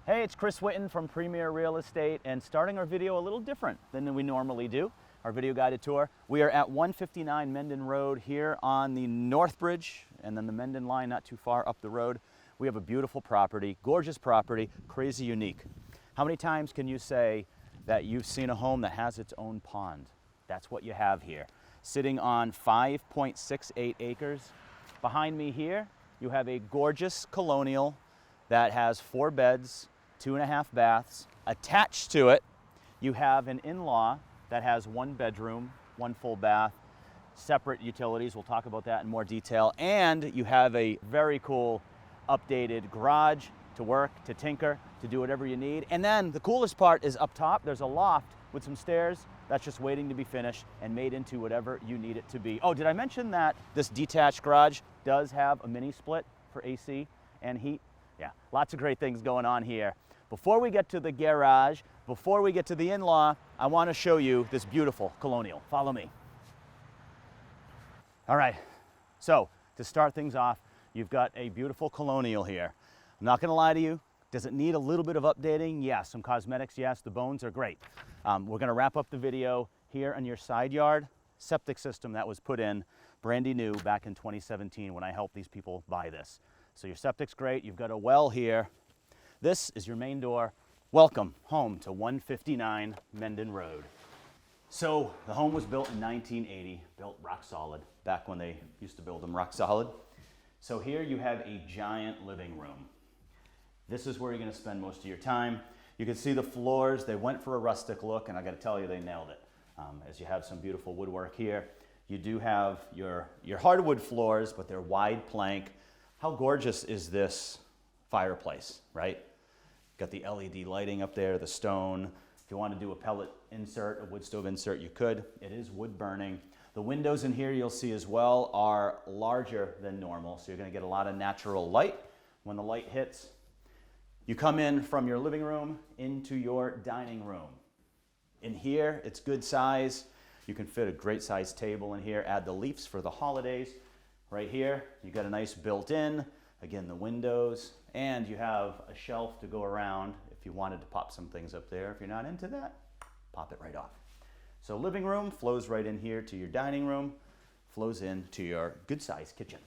Hey, it's Chris Whitten from Premier Real Estate, and starting our video a little different than we normally do, our video guided tour. We are at 159 Mendon Road here on the NORTHBRIDGE, and then the Mendon line not too far up the road. We have a beautiful property, gorgeous property, crazy unique. How many times can you say that you've seen a home that has its own pond? That's what you have here. Sitting on 5.68 acres. Behind me here, you have a gorgeous Colonial that has 4 beds, 2.5 baths. Attached to it, you have an in-law that has 1 bedroom, 1 full bath, separate utilities. We'll talk about that in more detail. And you have a very cool updated garage to work, to tinker, to do whatever you need. And then the coolest part is up top, there's a loft with some stairs that's just waiting to be finished and made into whatever you need it to be. Oh, did I mention that this detached garage does have a mini split for AC and heat? Yeah, lots of great things going on here. Before we get to the garage, before we get to the in-law, I want to show you this beautiful Colonial. Follow me. All right, so to start things off, you've got a beautiful Colonial here. I'm not going to lie to you. Does it need a little bit of updating? Yes. Some cosmetics, yes. The bones are great. We're going to wrap up the video here on your side yard. Septic system that was put in, brandy new, back in 2017 when I helped these people buy this. So your septic's great. You've got a well here. This is your main door. Welcome home to 159 Mendon Road. So the home was built in 1980, built rock solid, back when they used to build them rock solid. So here you have a giant living room. This is where you're going to spend most of your time. You can see the floors. They went for a rustic look, and I got to tell you, they nailed it. As you have some beautiful woodwork here. You do have your hardwood floors, but they're wide plank. How gorgeous is this fireplace, right? Got the LED lighting up there, the stone. If you want to do a pellet insert, a wood stove insert, you could. It is wood burning. The windows in here you'll see as well are larger than normal, so you're going to get a lot of natural light when the light hits. You come in from your living room into your dining room. In here, it's good size. You can fit a great sized table in here. Add the leaves for the holidays. Right here, you got a nice built-in. Again, the windows, and you have a shelf to go around if you wanted to pop some things up there. If you're not into that, pop it right off. So living room flows right in here to your dining room, flows into your good-sized kitchen.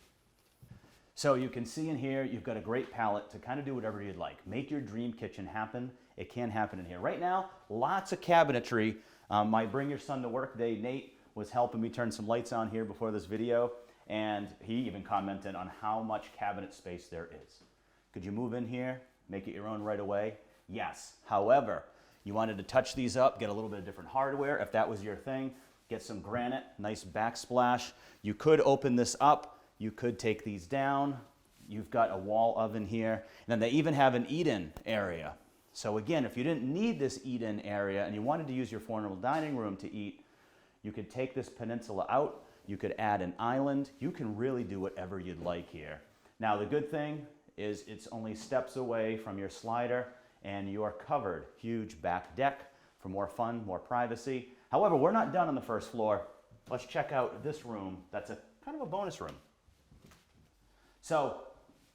So you can see in here, you've got a great palette to kind of do whatever you'd like. Make your dream kitchen happen. It can happen in here. Right now, lots of cabinetry. My Bring Your Son to Work Day, Nate, was helping me turn some lights on here before this video, and he even commented on how much cabinet space there is. Could you move in here, make it your own right away? Yes. However, you wanted to touch these up, get a little bit of different hardware. If that was your thing, get some granite, nice backsplash. You could open this up. You could take these down. You've got a wall oven here. And then they even have an eat-in area. So again, if you didn't need this eat-in area and you wanted to use your formal dining room to eat, you could take this peninsula out. You could add an island. You can really do whatever you'd like here. Now, the good thing is it's only steps away from your slider, and you're covered. Huge back deck for more fun, more privacy. However, we're not done on the first floor. Let's check out this room. That's a kind of a bonus room. So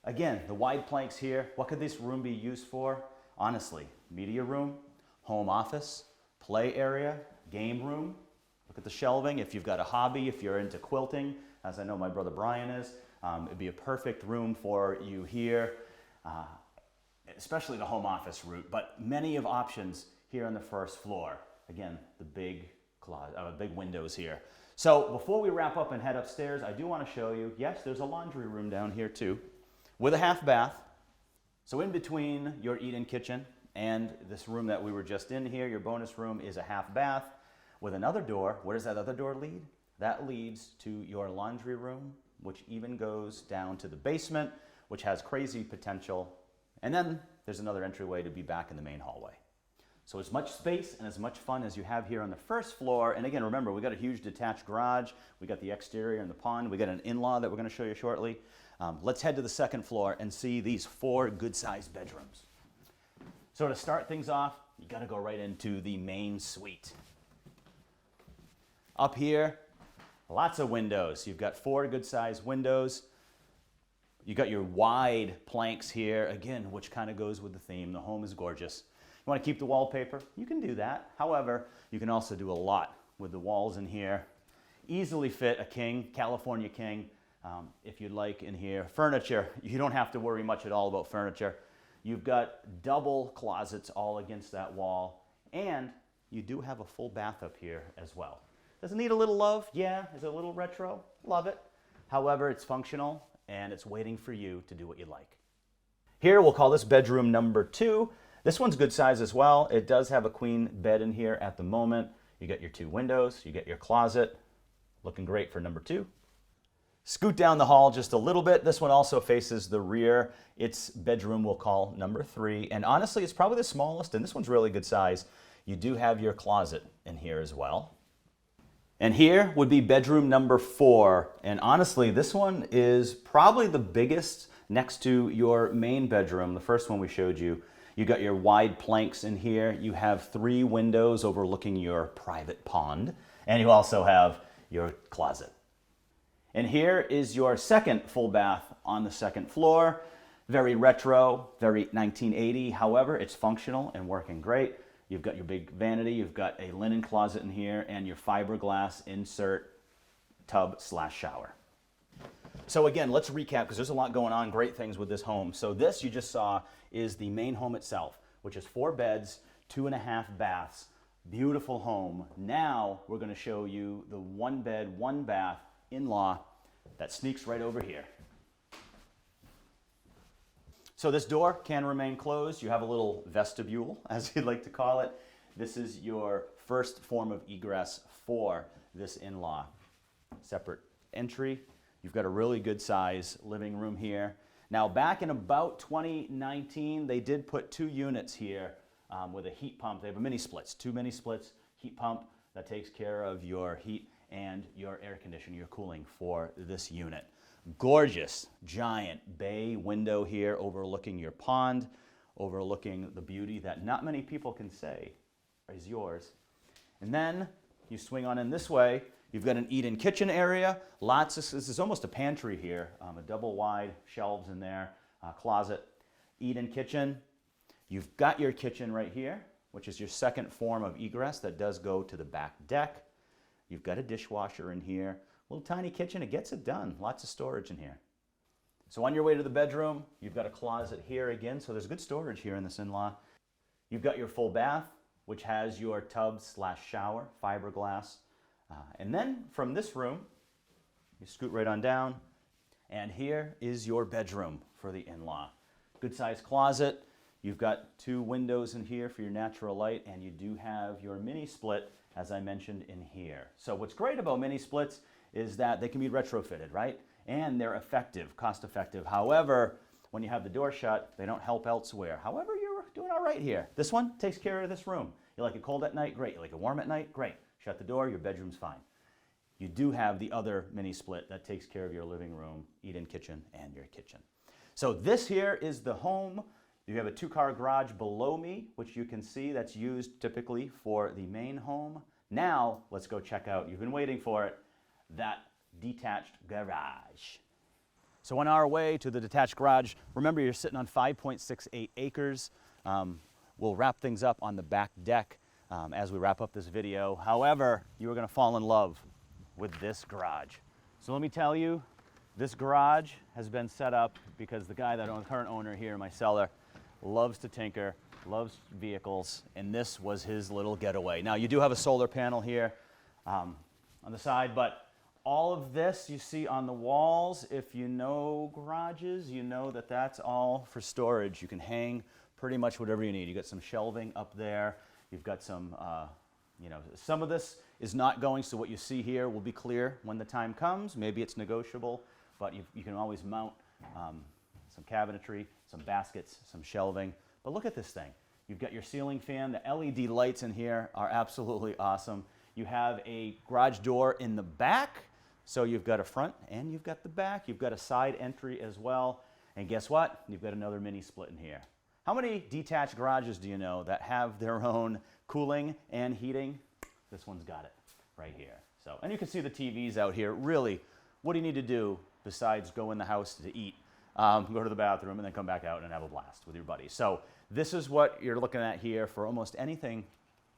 again, the wide planks here. What could this room be used for? Honestly, media room, home office, play area, game room. Look at the shelving. If you've got a hobby, if you're into quilting, as I know my brother Brian is, it'd be a perfect room for you here. Especially the home office route, but many of options here on the first floor. Again, the big windows here. So before we wrap up and head upstairs, I do want to show you, yes, there's a laundry room down here too, with a half bath. So in between your eat-in kitchen and this room that we were just in here, your bonus room is a half bath with another door. Where does that other door lead? That leads to your laundry room, which even goes down to the basement, which has crazy potential. And then there's another entryway to be back in the main hallway. So as much space and as much fun as you have here on the first floor, and again, remember, we got a huge detached garage, we got the exterior and the pond, we got an in-law that we're going to show you shortly. Let's head to the second floor and see these 4 good-sized bedrooms. So to start things off, you got to go right into the main suite. Up here, lots of windows. You've got 4 good-sized windows. You got your wide planks here, again, which kind of goes with the theme. The home is gorgeous. You want to keep the wallpaper? You can do that. However, you can also do a lot with the walls in here. Easily fit a king, California king, if you'd like in here. Furniture, you don't have to worry much at all about furniture. You've got double closets all against that wall, and you do have a full bath up here as well. Does it need a little love? Yeah. Is it a little retro? Love it. However, it's functional, and it's waiting for you to do what you like. Here, we'll call this bedroom number 2. This one's good size as well. It does have a queen bed in here at the moment. You got your 2 windows, you get your closet. Looking great for number 2. Scoot down the hall just a little bit. This one also faces the rear. Its bedroom we'll call number 3. And honestly, it's probably the smallest, and this one's really good size. You do have your closet in here as well. And here would be bedroom number 4. And honestly, this one is probably the biggest next to your main bedroom, the first one we showed you. You got your wide planks in here. You have 3 windows overlooking your private pond. And you also have your closet. And here is your second full bath on the second floor. Very retro, very 1980. However, it's functional and working great. You've got your big vanity. You've got a linen closet in here and your fiberglass insert tub/shower. So again, let's recap because there's a lot going on, great things with this home. So this you just saw is the main home itself, which is 4 beds, 2.5 baths, beautiful home. Now we're going to show you the 1 bed, 1 bath in-law that sneaks right over here. So this door can remain closed. You have a little vestibule, as you'd like to call it. This is your first form of egress for this in-law. Separate entry. You've got a really good size living room here. Now back in about 2019, they did put 2 units here with a heat pump. They have a mini splits, 2 mini splits, heat pump that takes care of your heat and your air conditioning, your cooling for this unit. Gorgeous, giant bay window here overlooking your pond, overlooking the beauty that not many people can say is yours. And then you swing on in this way. You've got an eat-in kitchen area. This is almost a pantry here. A double wide shelves in there, closet, eat-in kitchen. You've got your kitchen right here, which is your second form of egress that does go to the back deck. You've got a dishwasher in here. Little tiny kitchen, it gets it done. Lots of storage in here. So on your way to the bedroom, you've got a closet here again. So there's good storage here in this in-law. You've got your full bath, which has your tub/shower, fiberglass. And then from this room, you scoot right on down, and here is your bedroom for the in-law. Good sized closet. You've got 2 windows in here for your natural light, and you do have your mini split, as I mentioned, in here. So what's great about mini splits is that they can be retrofitted, right? And they're effective, cost effective. However, when you have the door shut, they don't help elsewhere. However, you're doing all right here. This one takes care of this room. You like it cold at night? Great. You like it warm at night? Great. Shut the door, your bedroom's fine. You do have the other mini split that takes care of your living room, eat-in kitchen, and your kitchen. So this here is the home. You have a 2-car garage below me, which you can see that's used typically for the main home. Now, let's go check out, you've been waiting for it, that detached garage. So on our way to the detached garage, remember you're sitting on 5.68 acres. We'll wrap things up on the back deck as we wrap up this video. However, you are going to fall in love with this garage. So let me tell you, this garage has been set up because the guy that owns, current owner here, my seller, loves to tinker, loves vehicles, and this was his little getaway. Now you do have a solar panel here on the side, but all of this you see on the walls, if you know garages, you know that that's all for storage. You can hang pretty much whatever you need. You got some shelving up there. You've got some, some of this is not going, so what you see here will be clear when the time comes. Maybe it's negotiable, but you can always mount some cabinetry, some baskets, some shelving. But look at this thing. You've got your ceiling fan. The LED lights in here are absolutely awesome. You have a garage door in the back. So you've got a front and you've got the back. You've got a side entry as well. And guess what? You've got another mini split in here. How many detached garages do you know that have their own cooling and heating? This one's got it right here. So, and you can see the TVs out here. Really, what do you need to do besides go in the house to eat? go to the bathroom, and then come back out and have a blast with your buddies. So this is what you're looking at here for almost anything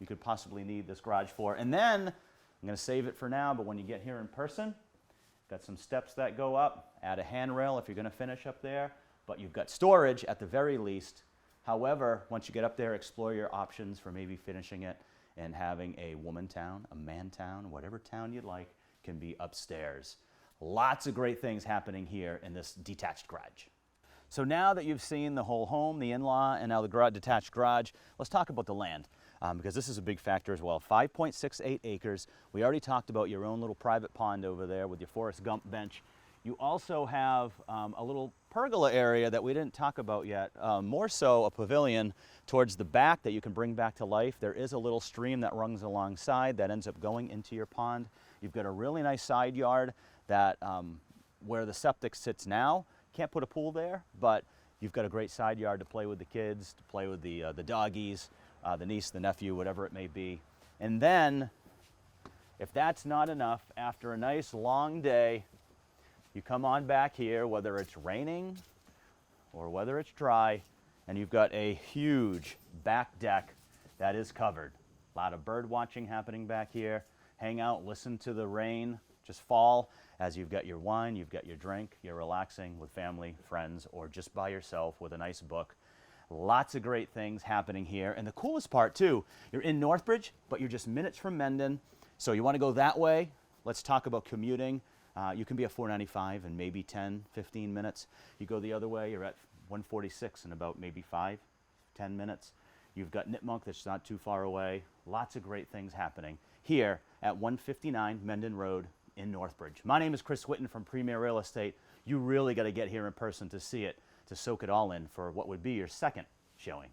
you could possibly need this garage for. And then, I'm going to save it for now, but when you get here in person, got some steps that go up, add a handrail if you're going to finish up there, but you've got storage at the very least. However, once you get up there, explore your options for maybe finishing it and having a woman town, a man town, whatever town you'd like, can be upstairs. Lots of great things happening here in this detached garage. So now that you've seen the whole home, the in-law, and now the detached garage, let's talk about the land. Because this is a big factor as well. 5.68 acres. We already talked about your own little private pond over there with your Forrest Gump bench. You also have a little pergola area that we didn't talk about yet, more so a pavilion towards the back that you can bring back to life. There is a little stream that runs alongside that ends up going into your pond. You've got a really nice side yard that where the septic sits now. Can't put a pool there, but you've got a great side yard to play with the kids, to play with the doggies, the niece, the nephew, whatever it may be. And then, if that's not enough, after a nice long day, you come on back here, whether it's raining or whether it's dry, and you've got a huge back deck that is covered. A lot of bird watching happening back here. Hang out, listen to the rain just fall as you've got your wine, you've got your drink, you're relaxing with family, friends, or just by yourself with a nice book. Lots of great things happening here. And the coolest part too, you're in Northbridge, but you're just minutes from Mendon. So you want to go that way? Let's talk about commuting. You can be at 495 in maybe 10, 15 minutes. You go the other way, you're at 146 in about maybe 5, 10 minutes. You've got Nipmuc that's not too far away. Lots of great things happening here at 159 Mendon Road in Northbridge. My name is Chris Whitten from Premier Real Estate. You really got to get here in person to see it, to soak it all in for what would be your second showing.